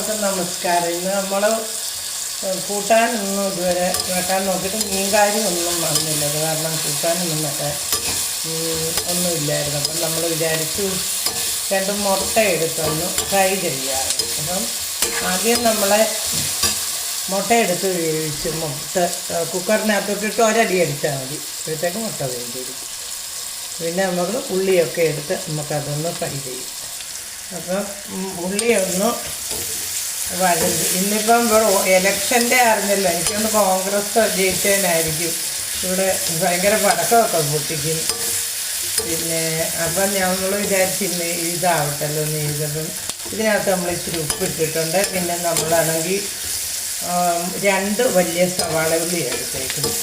എല്ലാവർക്കും നമസ്കാരം. ഇന്ന് നമ്മൾ കൂട്ടാനൊന്നും ഇതുവരെ വെക്കാൻ നോക്കിയിട്ട് മീൻകാരി ഒന്നും വന്നില്ല. അത് കാരണം കൂട്ടാനൊന്നും വെക്കാൻ ഒന്നുമില്ലായിരുന്നു. അപ്പം നമ്മൾ വിചാരിച്ചു 2 മുട്ട എടുത്തൊന്ന് ഫ്രൈ ചെയ്യാം. അപ്പം ആദ്യം നമ്മളെ മുട്ട എടുത്ത് വേവിച്ച് കുക്കറിനകത്തോട്ടിട്ട് ഒരടി അടിച്ചാൽ മതി. അപ്പോഴത്തേക്ക് മുട്ട വേണ്ടിയിരിക്കും. പിന്നെ നമ്മൾ ഉള്ളിയൊക്കെ എടുത്ത് നമുക്കതൊന്ന് ഫ്രൈ ചെയ്യും. അപ്പം ഉള്ളിയൊന്ന് വഴഞ്ഞു. ഇന്നിപ്പം എലക്ഷൻ്റെ അറിഞ്ഞല്ലോ, എനിക്കൊന്ന് കോൺഗ്രസ് ജയിച്ചതിനായിരിക്കും ഇവിടെ ഭയങ്കര പടക്കമൊക്കെ പൊട്ടിക്കും. പിന്നെ അപ്പം ഞങ്ങൾ വിചാരിച്ചിന്ന് ഇതാവട്ടല്ലോ എന്ന് ചെയ്തപ്പം ഇതിനകത്ത് നമ്മൾ ഇച്ചിരി ഉപ്പിട്ടിട്ടുണ്ട്. പിന്നെ നമ്മളാണെങ്കിൽ 2 വലിയ സവാള ഉള്ളി എടുത്തേക്കുന്നു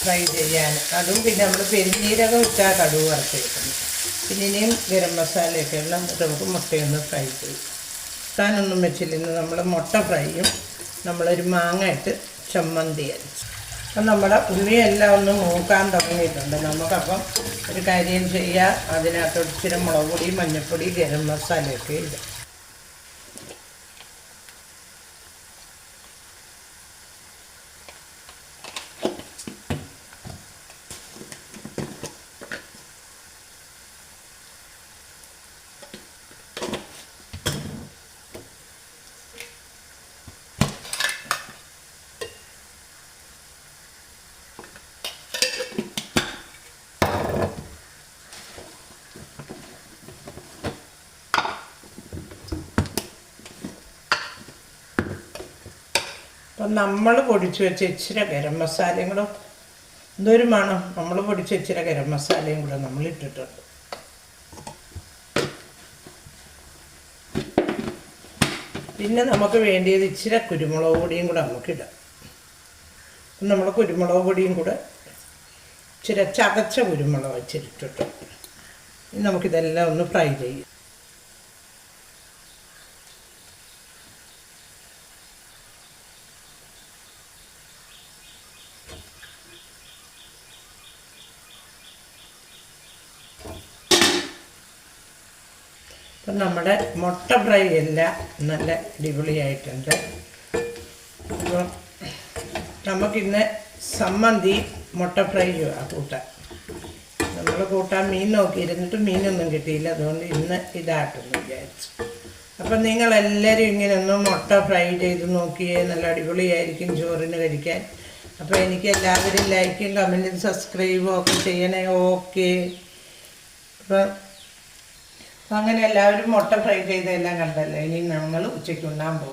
ഫ്രൈ ചെയ്യാൻ. അതും പിന്നെ നമ്മൾ പെരുംജീരകം ഇട്ടാൽ കടുക് വറുത്തേക്കുന്നു. പിന്നെ ഇനിയും ഗരം മസാലയൊക്കെ എല്ലാം നമുക്ക് മുട്ടയൊന്ന് ഫ്രൈ ചെയ്യും. താനൊന്നും വെച്ചില്ല. ഇന്ന് നമ്മൾ മുട്ട ഫ്രൈയും നമ്മളൊരു മാങ്ങ ഇട്ട് ചമ്മന്തി അരച്ചു. അപ്പം നമ്മുടെ ഉള്ളിയെല്ലാം ഒന്ന് മൂക്കാൻ തുടങ്ങിയിട്ടുണ്ട്. നമുക്കപ്പം ഒരു കാര്യം ചെയ്യാം, അതിനകത്ത് ഇച്ചിരി മുളക് പൊടി, മഞ്ഞൾപ്പൊടി, ഗരം മസാലയൊക്കെ ഇടാം. അപ്പം നമ്മൾ പൊടിച്ച് വെച്ച ഇച്ചിരി ഗരം മസാലയും കൂടെ, എന്തൊരു മണം, നമ്മൾ പൊടിച്ച് ഇച്ചിരി ഗരം മസാലയും കൂടെ നമ്മൾ ഇട്ടിട്ടുണ്ട്. പിന്നെ നമുക്ക് വേണ്ടിയത് ഇച്ചിരി കുരുമുളക് പൊടിയും കൂടെ നമുക്കിടാം. നമ്മൾ കുരുമുളക് പൊടിയും കൂടെ ഇച്ചിരി ചതച്ച കുരുമുളക് വെച്ചിട്ടിട്ടുണ്ട്. ഇനി നമുക്കിതെല്ലാം ഒന്ന് ഫ്രൈ ചെയ്യാം. അപ്പം നമ്മുടെ മുട്ട ഫ്രൈ എല്ലാം നല്ല അടിപൊളിയായിട്ടുണ്ട്. അപ്പം നമുക്കിന്ന് സമ്മന്തി മുട്ട ഫ്രൈ കൂട്ടാൻ. നമ്മൾ കൂട്ടാൻ മീൻ നോക്കിയിരുന്നിട്ട് മീനൊന്നും കിട്ടിയില്ല. അതുകൊണ്ട് ഇന്ന് ഇതാട്ടെന്ന് വിചാരിച്ചു. അപ്പം നിങ്ങളെല്ലാവരും ഇങ്ങനെ ഒന്ന് മുട്ട ഫ്രൈ ചെയ്ത് നോക്കിയേ, നല്ല അടിപൊളിയായിരിക്കും ചോറിന് കഴിക്കാൻ. അപ്പോൾ എനിക്ക് എല്ലാവരും ലൈക്കും കമൻറ്റും സബ്സ്ക്രൈബും ഒക്കെ ചെയ്യണേ. ഓക്കെ. അപ്പം അങ്ങനെ എല്ലാവരും മുട്ട ഫ്രൈ ചെയ്തെല്ലാം കണ്ടല്ലോ. ഇനി നമ്മൾ ഉച്ചയ്ക്ക് ഉണ്ണാൻ പോകും.